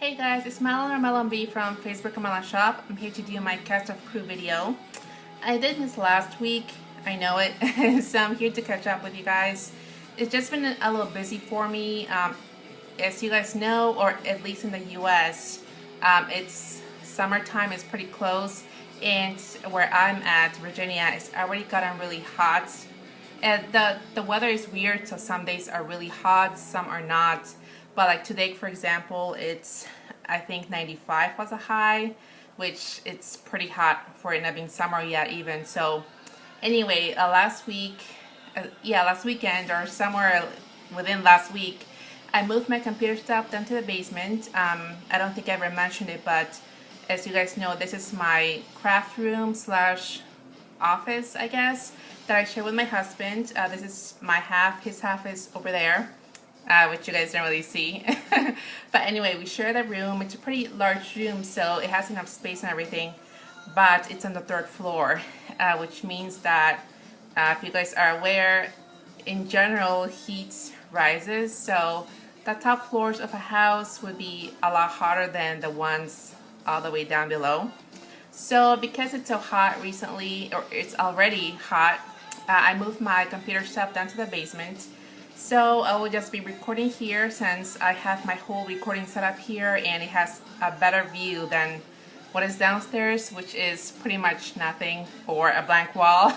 Hey guys, it's Malonb or Malonb from Facebook and Malonb Shop. I'm here to do my cast of crew video. I did this last week, I know it, so I'm here to catch up with you guys. It's just been a little busy for me. As you guys know, or at least in the US, it's summertime is pretty close, and where I'm at, Virginia, it's already gotten really hot. And the weather is weird, so some days are really hot, some are not. But like today, for example, it's, I think 95 was a high, which it's pretty hot for it not being summer yet even. So anyway, last weekend or somewhere within last week, I moved my computer stuff down to the basement. I don't think I ever mentioned it, but as you guys know, this is my craft room slash office, I guess, that I share with my husband. This is my half, his half is over there. Which you guys don't really see. But anyway, we share the room. It's a pretty large room, so it has enough space and everything, but it's on the third floor, which means that if you guys are aware, in general, heat rises, so the top floors of a house would be a lot hotter than the ones all the way down below. So because it's so hot recently, or it's already hot, I moved my computer stuff down to the basement. So I will just be recording here since I have my whole recording set up here, and it has a better view than what is downstairs, which is pretty much nothing or a blank wall.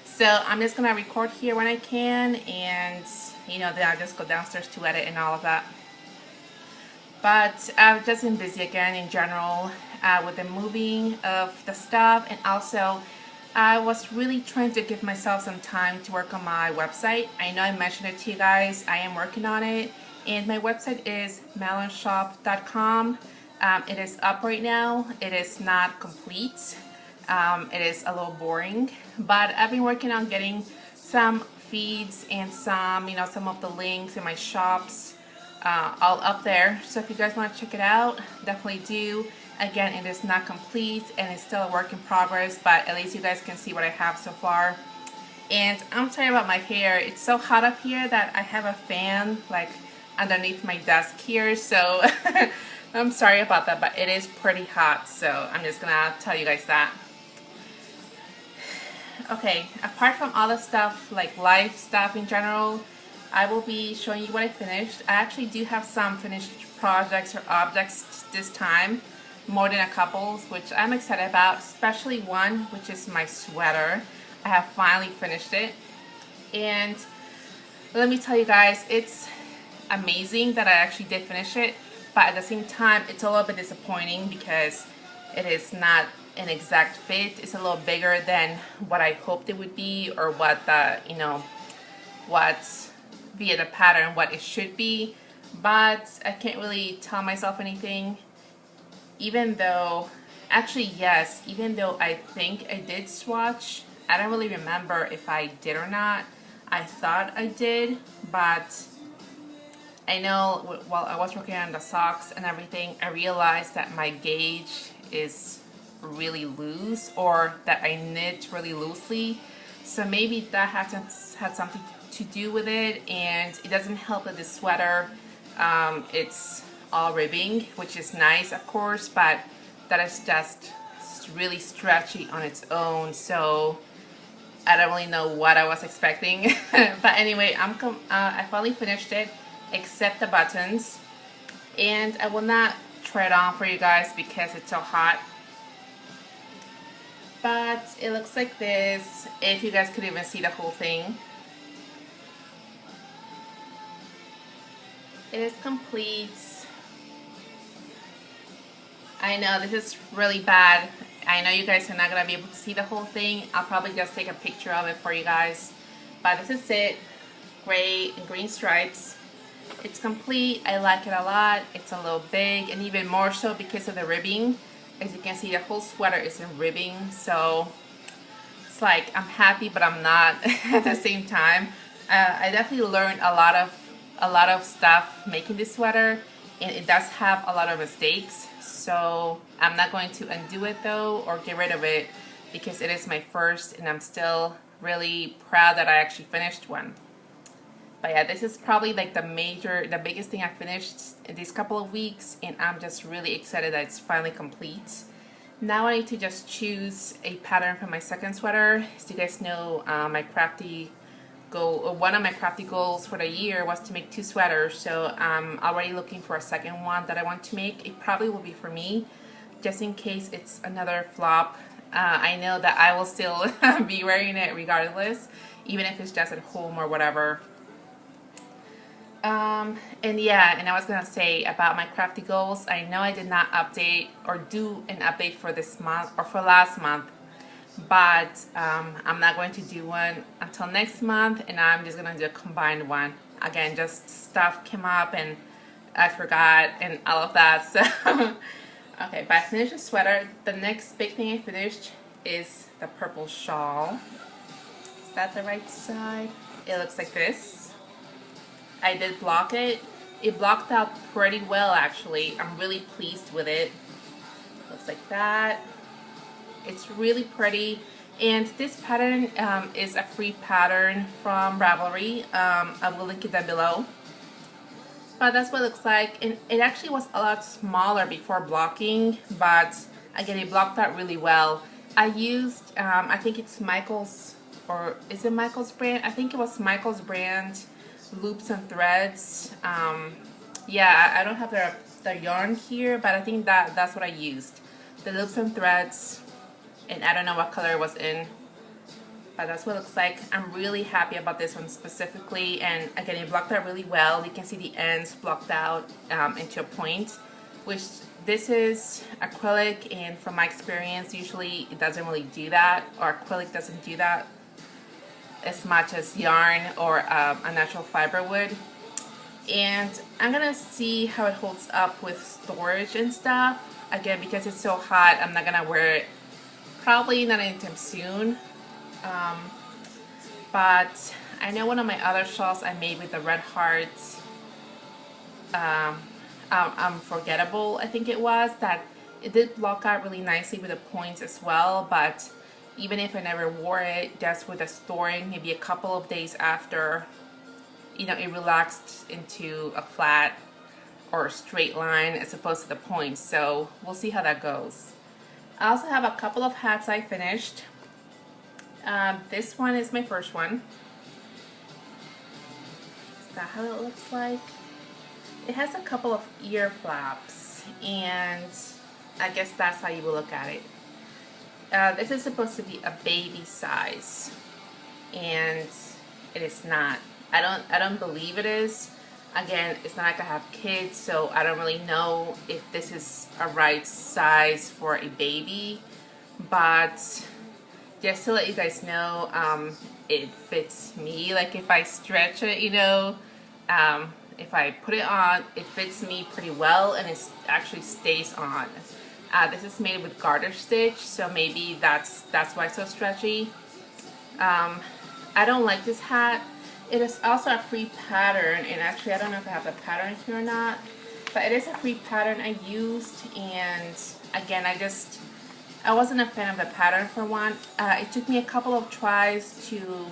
So I'm just gonna record here when I can, and then I'll just go downstairs to edit and all of that. But I've just been busy again in general with the moving of the stuff, and also I was really trying to give myself some time to work on my website. I know I mentioned it to you guys. I am working on it, and my website is malonshop.com. It is up right now. It is not complete. It is a little boring, but I've been working on getting some feeds and some of the links in my shops all up there. So if you guys want to check it out, definitely do. Again, it is not complete and it's still a work in progress, but at least you guys can see what I have so far. And I'm sorry about my hair. It's so hot up here that I have a fan like underneath my desk here, so I'm sorry about that, but it is pretty hot, so I'm just gonna tell you guys that. Okay, apart from all the stuff, like life stuff in general, I will be showing you what I finished. I actually do have some finished projects or objects this time, more than a couple, which I'm excited about, especially one, which is my sweater. I have finally finished it, and let me tell you guys, it's amazing that I actually did finish it, but at the same time, it's a little bit disappointing because it is not an exact fit. It's a little bigger than what I hoped it would be, or what the, via the pattern, what it should be, but I can't really tell myself anything. Even though, actually yes, even though I think I did swatch, I don't really remember if I did or not. I thought I did, but I know while I was working on the socks and everything, I realized that my gauge is really loose, or that I knit really loosely. So maybe that had something to do with it, and it doesn't help that this sweater, it's all ribbing, which is nice of course, but that is just really stretchy on its own, so I don't really know what I was expecting. But anyway, I finally finished it except the buttons, and I will not try it on for you guys because it's so hot, but it looks like this, if you guys could even see the whole thing. It is complete. I know this is really bad. I know you guys are not going to be able to see the whole thing. I'll probably just take a picture of it for you guys. But this is it. Gray and green stripes. It's complete. I like it a lot. It's a little big, and even more so because of the ribbing. As you can see, the whole sweater is in ribbing. So it's like I'm happy, but I'm not at the same time. I definitely learned a lot of stuff making this sweater, and it does have a lot of mistakes. So I'm not going to undo it though, or get rid of it, because it is my first, and I'm still really proud that I actually finished one. But yeah, this is probably like the biggest thing I finished in these couple of weeks, and I'm just really excited that it's finally complete. Now I need to just choose a pattern for my second sweater. As you guys know, my crafty goal, or one of my crafty goals for the year was to make 2 sweaters. So I'm already looking for a second one that I want to make. It probably will be for me, just in case it's another flop. I know that I will still be wearing it regardless, even if it's just at home or whatever. And yeah, and I was gonna say about my crafty goals, I know I did not update or do an update for this month or for last month, but I'm not going to do one until next month, and I'm just gonna do a combined one. Again, just stuff came up and I forgot and all of that, so okay, but I finished the sweater. The next big thing I finished is the purple shawl. Is that the right side? It looks like this. I did block it. It blocked out pretty well, actually. I'm really pleased with it. Looks like that. It's really pretty. And this pattern is a free pattern from Ravelry. I will link it down below. But that's what it looks like. And it actually was a lot smaller before blocking, but again, it blocked out really well. I used, I think it's Michael's, or is it Michael's brand? I think it was Michael's brand loops and threads. Yeah, I don't have the yarn here, but I think that's what I used. The loops and threads, and I don't know what color it was in, but that's what it looks like. I'm really happy about this one specifically, and again, it blocked out really well. You can see the ends blocked out into a point, which this is acrylic, and from my experience, usually it doesn't really do that, or acrylic doesn't do that as much as yarn or a natural fiber would. And I'm gonna see how it holds up with storage and stuff. Again, because it's so hot, I'm not gonna wear it probably not anytime soon. But I know one of my other shawls I made with the red hearts, Unforgettable, I think it was, that it did block out really nicely with the points as well. But even if I never wore it, just with the storing, maybe a couple of days after, you know, it relaxed into a flat or a straight line as opposed to the points. So we'll see how that goes. I also have a couple of hats I finished. This one is my first one. Is that how it looks like? It has a couple of ear flaps, and I guess that's how you will look at it. This is supposed to be a baby size, and it is not. I don't believe it is. Again, it's not like I have kids, so I don't really know if this is a right size for a baby. But just to let you guys know, it fits me. Like if I stretch it, you know, if I put it on, it fits me pretty well, and it actually stays on. This is made with garter stitch, so maybe that's why it's so stretchy. I don't like this hat. It is also a free pattern, and actually I don't know if I have the pattern here or not, but it is a free pattern I used, and again, I wasn't a fan of the pattern for one. It took me a couple of tries to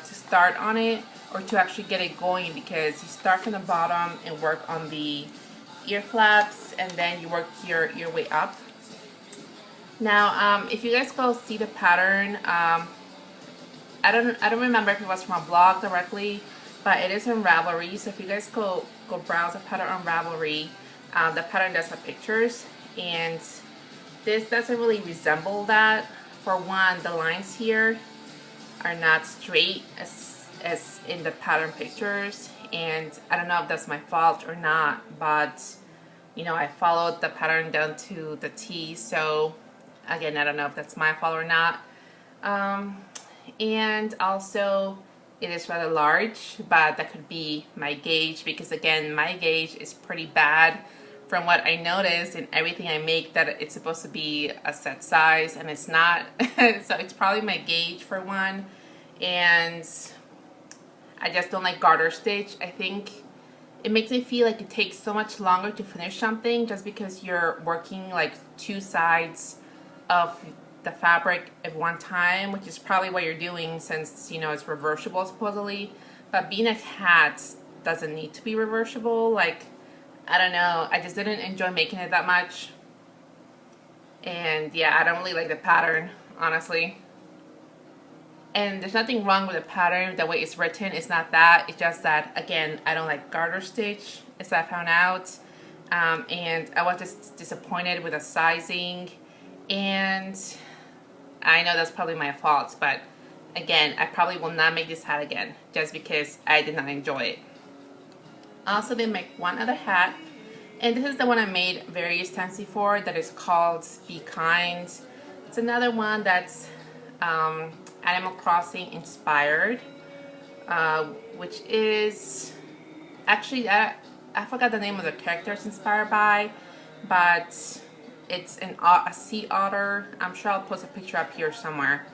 start on it, or to actually get it going, because you start from the bottom and work on the ear flaps, and then you work your way up. Now, if you guys go see the pattern, I don't remember if it was from a blog directly, but it is on Ravelry. So if you guys go browse the pattern on Ravelry, the pattern does have pictures, and this doesn't really resemble that. For one, the lines here are not straight as in the pattern pictures, and I don't know if that's my fault or not, but you know, I followed the pattern down to the T, so again, I don't know if that's my fault or not. And also it is rather large, but that could be my gauge, because again, my gauge is pretty bad from what I noticed in everything I make, that it's supposed to be a set size and it's not. So it's probably my gauge for one, and I just don't like garter stitch. I think it makes me feel like it takes so much longer to finish something just because you're working like 2 sides of the fabric at one time, which is probably what you're doing, since, you know, it's reversible supposedly. but being a hat doesn't need to be reversible. Like, I don't know, I just didn't enjoy making it that much. And yeah, I don't really like the pattern, honestly. And there's nothing wrong with the pattern, the way it's written. It's not that. It's just that, again, I don't like garter stitch, as I found out. And I was just disappointed with the sizing. And I know that's probably my fault, but again, I probably will not make this hat again, just because I did not enjoy it. I also did make one other hat, and this is the one I made various times before, that is called Be Kind. It's another one that's Animal Crossing inspired, which is actually, I forgot the name of the character it's inspired by, but it's a sea otter. I'm sure I'll post a picture up here somewhere.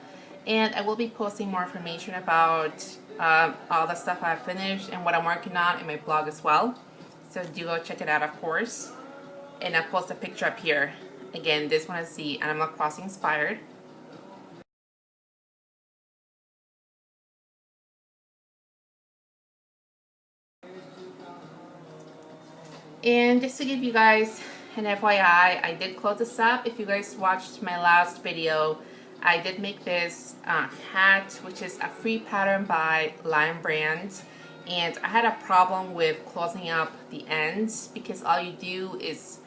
And I will be posting more information about all the stuff I've finished and what I'm working on in my blog as well. So do go check it out, of course. And I'll post a picture up here. Again, this one is the Animal Crossing inspired. And just to give you guys an FYI, I did close this up. If you guys watched my last video, I did make this hat, which is a free pattern by Lion Brand. And I had a problem with closing up the ends, because all you do is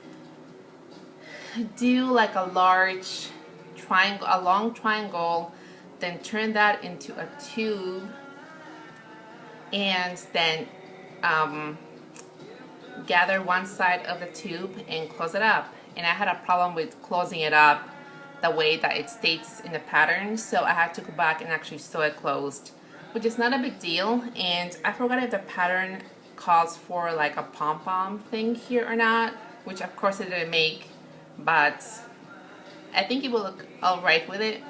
do like a large triangle, a long triangle, then turn that into a tube, and then gather one side of the tube and close it up. And I had a problem with closing it up the way that it states in the pattern, so I had to go back and actually sew it closed, which is not a big deal. And I forgot if the pattern calls for like a pom-pom thing here or not, which of course it didn't make, but I think it will look alright with it.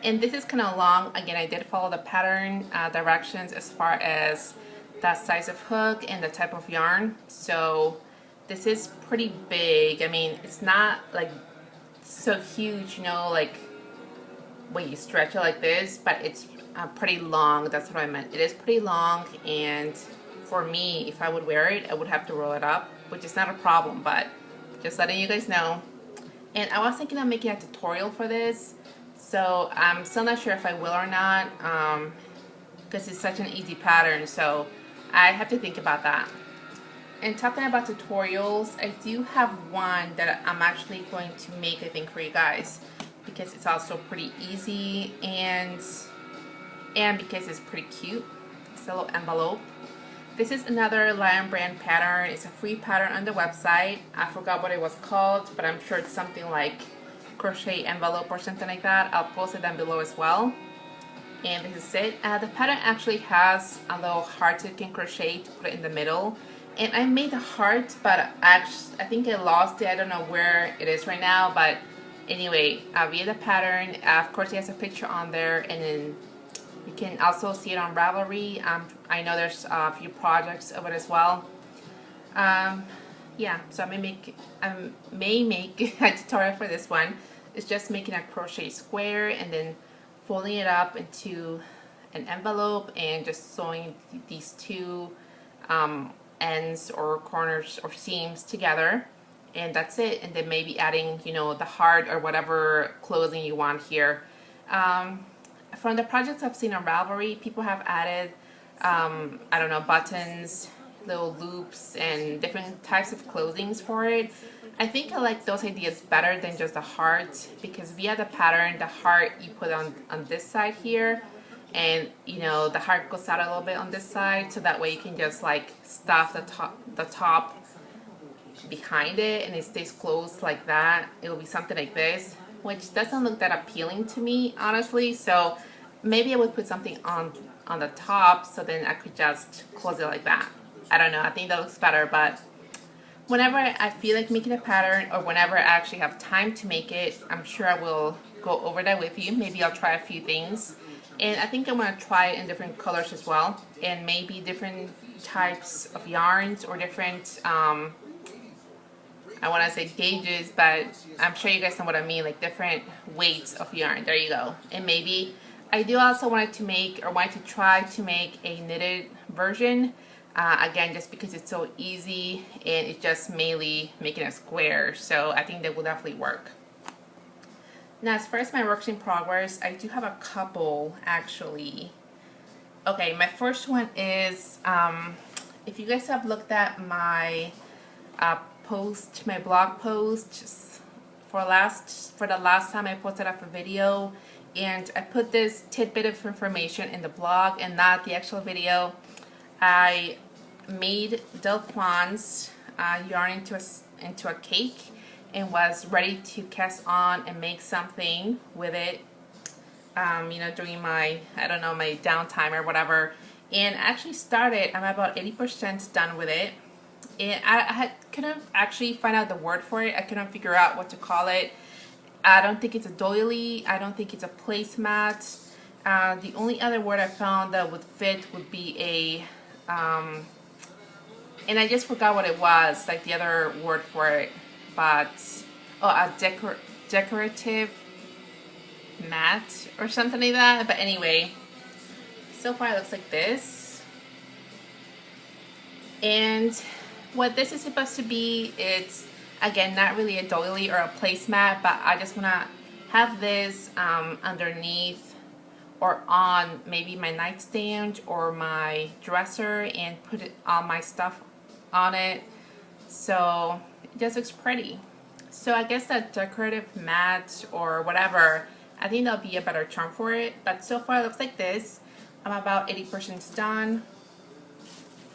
And this is kind of long. Again, I did follow the pattern directions as far as that size of hook and the type of yarn. So this is pretty big. I mean, it's not like so huge, you know, like when you stretch it like this, but it's pretty long. That's what I meant. It is pretty long, and for me, if I would wear it, I would have to roll it up, which is not a problem, but just letting you guys know. And I was thinking of making a tutorial for this, so I'm still not sure if I will or not, because it's such an easy pattern, so I have to think about that. And talking about tutorials, I do have one that I'm actually going to make, I think, for you guys, because it's also pretty easy, and because it's pretty cute. It's a little envelope. This is another Lion Brand pattern. It's a free pattern on the website. I forgot what it was called, but I'm sure it's something like crochet envelope or something like that. I'll post it down below as well. And this is it. The pattern actually has a little heart that you can crochet to put it in the middle. And I made the heart, but I think I lost it. I don't know where it is right now, but anyway, via the pattern, of course it has a picture on there, and then you can also see it on Ravelry. I know there's a few projects of it as well. Yeah, so I may make a tutorial for this one. It's just making a crochet square and then folding it up into an envelope and just sewing these two ends or corners or seams together, and that's it. And then maybe adding, you know, the heart or whatever clothing you want here. From the projects I've seen on Ravelry, people have added I don't know, buttons, little loops, and different types of clothings for it. I think I like those ideas better than just the heart, because via the pattern, the heart you put on this side here, and you know, the heart goes out a little bit on this side, so that way you can just like stuff the top behind it and it stays closed like that. It will be something like this, which doesn't look that appealing to me, honestly. So maybe I would put something on the top, so then I could just close it like that. I don't know, I think that looks better. But whenever I feel like making a pattern, or whenever I actually have time to make it, I'm sure I will go over that with you. Maybe I'll try a few things, and I think I'm going to try it in different colors as well, and maybe different types of yarns, or different I want to say gauges, but I'm sure you guys know what I mean, like different weights of yarn. There you go. And maybe I do also wanted to make, or wanted to try to make, a knitted version. Again, just because it's so easy and it's just mainly making a square. So I think that will definitely work. Now, as far as my works in progress, I do have a couple actually. Okay, my first one is, if you guys have looked at my my blog post for the last time I posted up a video, and I put this tidbit of information in the blog and not the actual video. I made Del Quan's yarn into a cake and was ready to cast on and make something with it, you know, during my, I don't know, my downtime or whatever. And I actually started, I'm about 80% done with it. And I couldn't actually find out the word for it. I couldn't figure out what to call it. I don't think it's a doily. I don't think it's a placemat. The only other word I found that would fit would be a, and I just forgot what it was, like the other word for it. But, oh, a decorative mat or something like that. But anyway, so far it looks like this. And what this is supposed to be, it's again not really a doily or a placemat, but I just want to have this underneath or on maybe my nightstand or my dresser and put it all my stuff on it, so it just looks pretty. So I guess that decorative mat or whatever, I think that'll be a better term for it. But so far it looks like this. I'm about 80% done.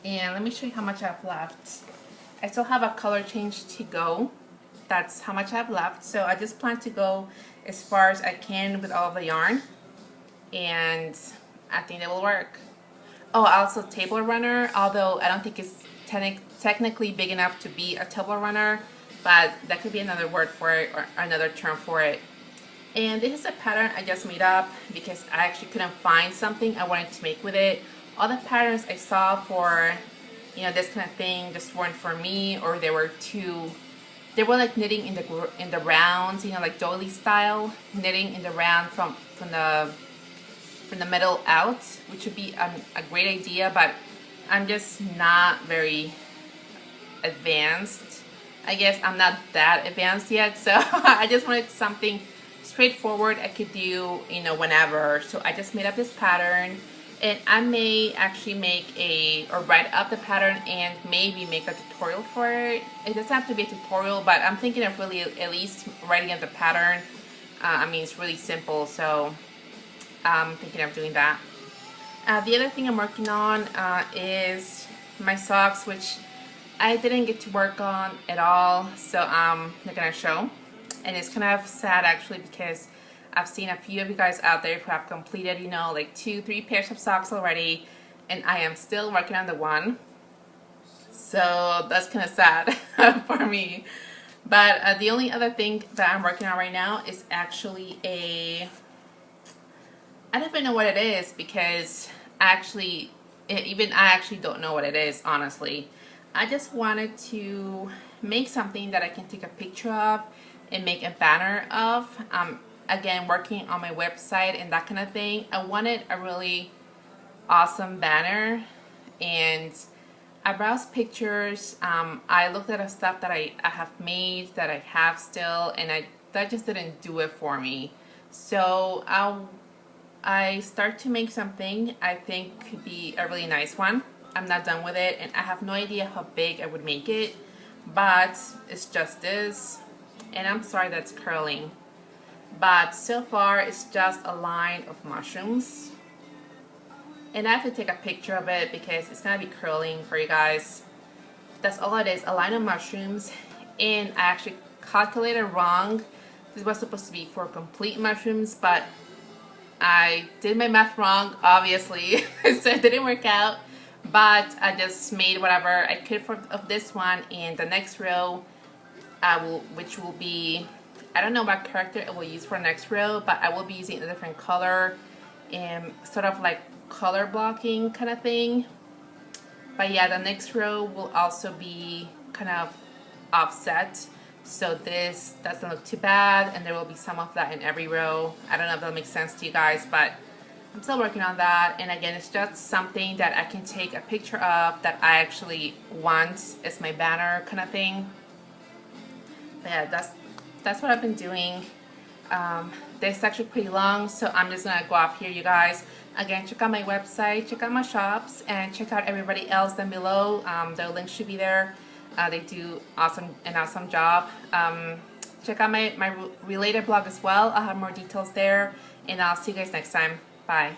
And let me show you how much I have left. I still have a color change to go. That's how much I have left. So I just plan to go as far as I can with all of the yarn. And I think it will work. Oh, also table runner, although I don't think it's technically big enough to be a table runner, but that could be another word for it or another term for it. And this is a pattern I just made up because I actually couldn't find something I wanted to make with it. All the patterns I saw for, you know, this kind of thing just weren't for me, or they were like knitting in the rounds, you know, like doily style knitting in the round from the middle out, which would be a great idea, but I'm just not very advanced. I guess I'm not that advanced yet, so I just wanted something straightforward I could do, you know, whenever. So I just made up this pattern, and I may actually write up the pattern and maybe make a tutorial for it. It doesn't have to be a tutorial, but I'm thinking of really at least writing up the pattern. I mean, it's really simple, so I'm thinking of doing that. The other thing I'm working on is my socks, which I didn't get to work on at all, so I'm not gonna show. And it's kind of sad actually, because I've seen a few of you guys out there who have completed, you know, like 2-3 pairs of socks already, and I am still working on the one. So that's kind of sad for me. But the only other thing that I'm working on right now is actually I don't even know what it is, because I actually don't know what it is, honestly. I just wanted to make something that I can take a picture of and make a banner of. Again, working on my website and that kind of thing. I wanted a really awesome banner, and I browsed pictures. I looked at the stuff that I have made, that I have still, and that just didn't do it for me. So I start to make something I think could be a really nice one. I'm not done with it, and I have no idea how big I would make it, but it's just this. And I'm sorry that's curling, but so far it's just a line of mushrooms, and I have to take a picture of it because it's gonna be curling for you guys. That's all it is, a line of mushrooms. And I actually calculated wrong. This was supposed to be 4 complete mushrooms, but I did my math wrong, obviously. So it didn't work out, but I just made whatever I could of this one. And the next row, which will be, I don't know what character I will use for next row, but I will be using a different color and sort of like color blocking kind of thing. But yeah, the next row will also be kind of offset, so this doesn't look too bad, and there will be some of that in every row. I don't know if that makes sense to you guys, but I'm still working on that, and again, it's just something that I can take a picture of that I actually want as my banner kind of thing. But yeah, that's what I've been doing. This is actually pretty long, so I'm just gonna go off here, you guys. Again, check out my website, check out my shops, and check out everybody else down below. Their links should be there. They do an awesome job. Check out my related blog as well. I'll have more details there, and I'll see you guys next time. Bye.